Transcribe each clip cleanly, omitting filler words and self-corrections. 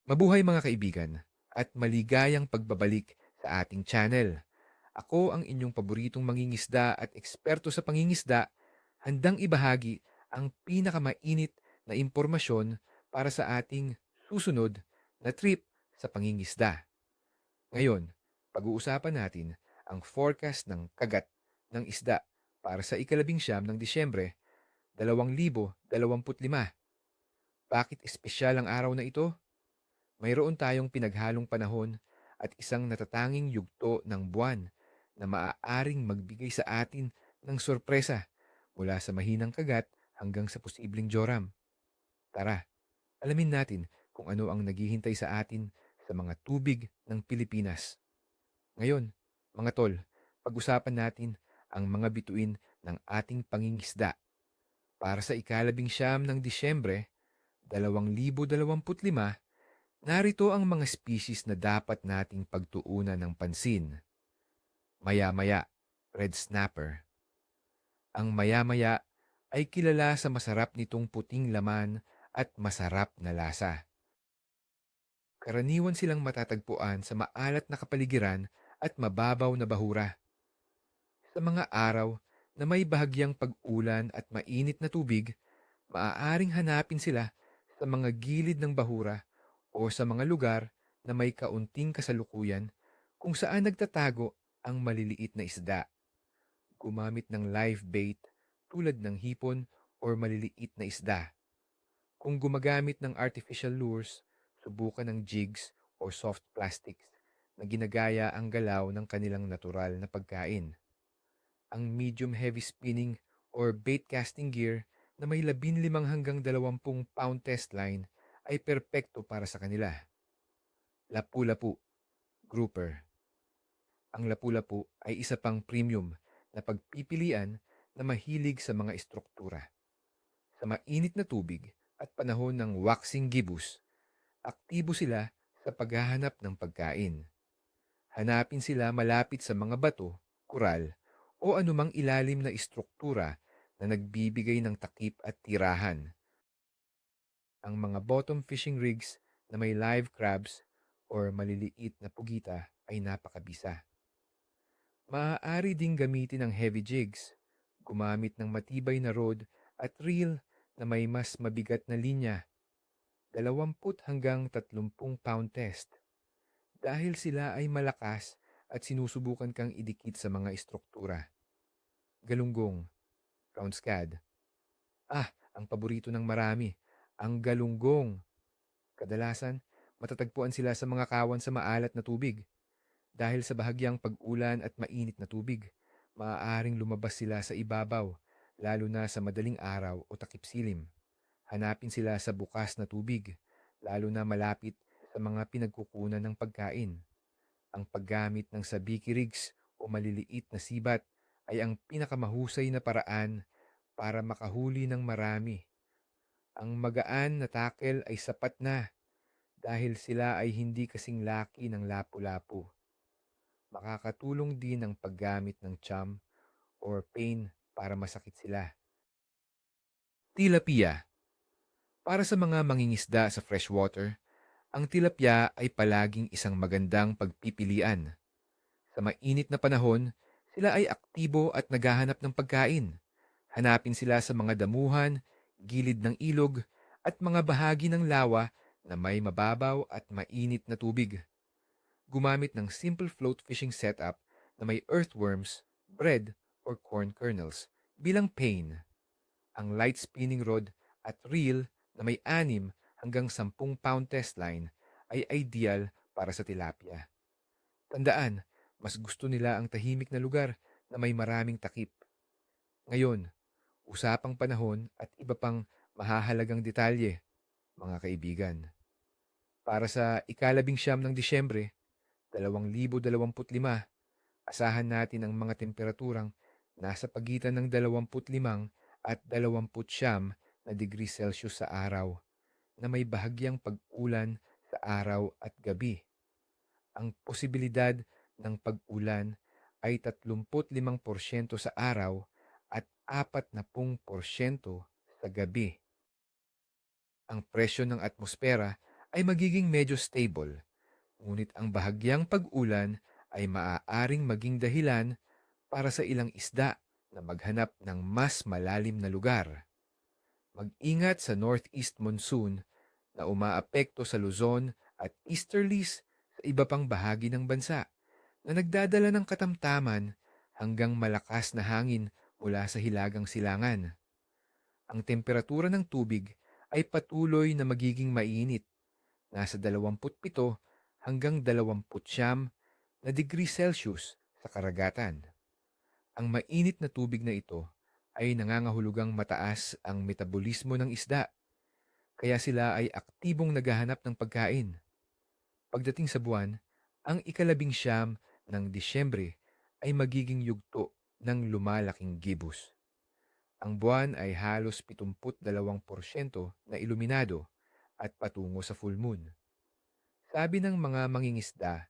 Mabuhay mga kaibigan at maligayang pagbabalik sa ating channel. Ako ang inyong paboritong mangingisda at eksperto sa pangingisda, handang ibahagi ang pinakamainit na impormasyon para sa ating susunod na trip sa pangingisda. Ngayon, pag-uusapan natin ang forecast ng kagat ng isda para sa ika-19 ng Disyembre 2025. Bakit espesyal ang araw na ito? Mayroon tayong pinaghalong panahon at isang natatanging yugto ng buwan na maaaring magbigay sa atin ng sorpresa mula sa mahinang kagat hanggang sa posibleng joram. Tara, alamin natin kung ano ang naghihintay sa atin sa mga tubig ng Pilipinas. Ngayon, mga tol, pag-usapan natin ang mga bituin ng ating pangingisda para sa ika-19 ng Disyembre 2025. Narito ang mga species na dapat nating pagtuunan ng pansin. Maya-maya, red snapper. Ang maya-maya ay kilala sa masarap nitong puting laman at masarap na lasa. Karaniwan silang matatagpuan sa maalat na kapaligiran at mababaw na bahura. Sa mga araw na may bahagyang pag-ulan at mainit na tubig, maaaring hanapin sila sa mga gilid ng bahura o sa mga lugar na may kaunting kasalukuyan kung saan nagtatago ang maliliit na isda. Gumamit ng live bait tulad ng hipon o maliliit na isda. Kung gumagamit ng artificial lures, subukan ng jigs o soft plastics na ginagaya ang galaw ng kanilang natural na pagkain. Ang medium heavy spinning or bait casting gear na may 15 hanggang 20 pound test line ay perpekto para sa kanila. Lapu-lapu, grouper. Ang lapu-lapu ay isa pang premium na pagpipilian na mahilig sa mga estruktura. Sa mainit na tubig at panahon ng waxing gibbous, aktibo sila sa paghahanap ng pagkain. Hanapin sila malapit sa mga bato, kural, o anumang ilalim na estruktura na nagbibigay ng takip at tirahan. Ang mga bottom fishing rigs na may live crabs or maliliit na pugita ay napakabisa. Maaari ding gamitin ang heavy jigs, gumamit ng matibay na rod at reel na may mas mabigat na linya, 20 hanggang 30 pound test. Dahil sila ay malakas at sinusubukan kang idikit sa mga estruktura. Galunggong, round scad. Ang paborito ng marami, ang galunggong. Kadalasan, matatagpuan sila sa mga kawan sa maalat na tubig. Dahil sa bahagyang pag-ulan at mainit na tubig, maaaring lumabas sila sa ibabaw, lalo na sa madaling araw o takip silim. Hanapin sila sa bukas na tubig, lalo na malapit sa mga pinagkukunan ng pagkain. Ang paggamit ng sabiki rigs o maliliit na sibat ay ang pinakamahusay na paraan para makahuli ng marami. Ang magaan na tackle ay sapat na dahil sila ay hindi kasing laki ng lapu-lapu. Makakatulong din ang paggamit ng chum or pain para masakit sila. Tilapia. Para sa mga mangingisda sa freshwater, ang tilapia ay palaging isang magandang pagpipilian. Sa mainit na panahon, sila ay aktibo at naghahanap ng pagkain. Hanapin sila sa mga damuhan, gilid ng ilog, at mga bahagi ng lawa na may mababaw at mainit na tubig. Gumamit ng simple float fishing setup na may earthworms, bread, or corn kernels bilang pain. Ang light spinning rod at reel na may 6 hanggang 10 pound test line ay ideal para sa tilapia. Tandaan, mas gusto nila ang tahimik na lugar na may maraming takip. Ngayon, usapang panahon at iba pang mahahalagang detalye, mga kaibigan. Para sa ika-19 ng Disyembre, 2025, asahan natin ang mga temperaturang nasa pagitan ng 25 at 29 na degree Celsius sa araw na may bahagyang pag-ulan sa araw at gabi. Ang posibilidad ng pag-ulan ay 35% sa araw at 40% sa gabi. Ang presyo ng atmosfera ay magiging medyo stable, ngunit ang bahagyang pag-ulan ay maaaring maging dahilan para sa ilang isda na maghanap ng mas malalim na lugar. Mag-ingat sa northeast monsoon na umaapekto sa Luzon at easterlies sa iba pang bahagi ng bansa na nagdadala ng katamtaman hanggang malakas na hangin mula sa hilagang silangan. Ang temperatura ng tubig ay patuloy na magiging mainit, nasa 27 hanggang 29 na degree Celsius sa karagatan. Ang mainit na tubig na ito ay nangangahulugang mataas ang metabolismo ng isda, kaya sila ay aktibong naghahanap ng pagkain. Pagdating sa buwan, ang ika-11 ng Disyembre ay magiging yugto ng lumalaking gibus. Ang buwan ay halos 72% na iluminado at patungo sa full moon. Sabi ng mga mangingisda,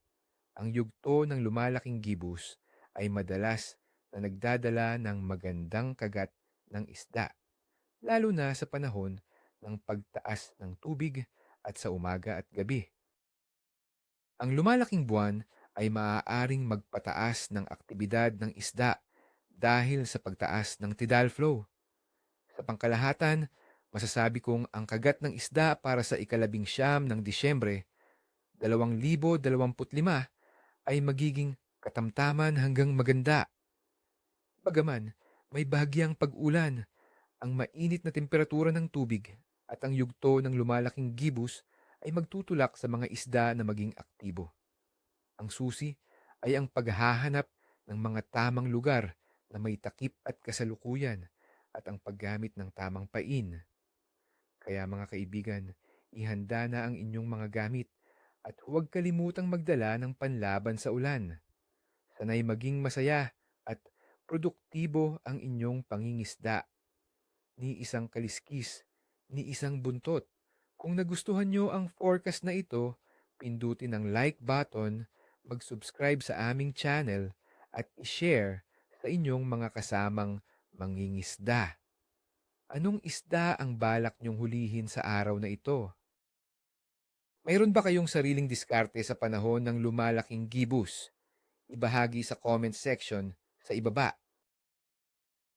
ang yugto ng lumalaking gibus ay madalas na nagdadala ng magandang kagat ng isda, lalo na sa panahon ng pagtaas ng tubig at sa umaga at gabi. Ang lumalaking buwan ay maaaring magpataas ng aktibidad ng isda dahil sa pagtaas ng tidal flow. Sa pangkalahatan, masasabi kong ang kagat ng isda para sa ika-11 ng Disyembre, 2025 ay magiging katamtaman hanggang maganda. Bagaman, may bahagyang pag-ulan, ang mainit na temperatura ng tubig at ang yugto ng lumalaking gibus ay magtutulak sa mga isda na maging aktibo. Ang susi ay ang paghahanap ng mga tamang lugar na may takip at kasalukuyan at ang paggamit ng tamang pain. Kaya mga kaibigan, ihanda na ang inyong mga gamit at huwag kalimutang magdala ng panlaban sa ulan. Sanay maging masaya at produktibo ang inyong pangingisda. Ni isang kaliskis, ni isang buntot. Kung nagustuhan nyo ang forecast na ito, pindutin ang like button, mag-subscribe sa aming channel at i-share sa inyong mga kasamang mangingisda. Anong isda ang balak nyong hulihin sa araw na ito? Mayroon ba kayong sariling diskarte sa panahon ng lumalaking gibus? Ibahagi sa comment section sa ibaba.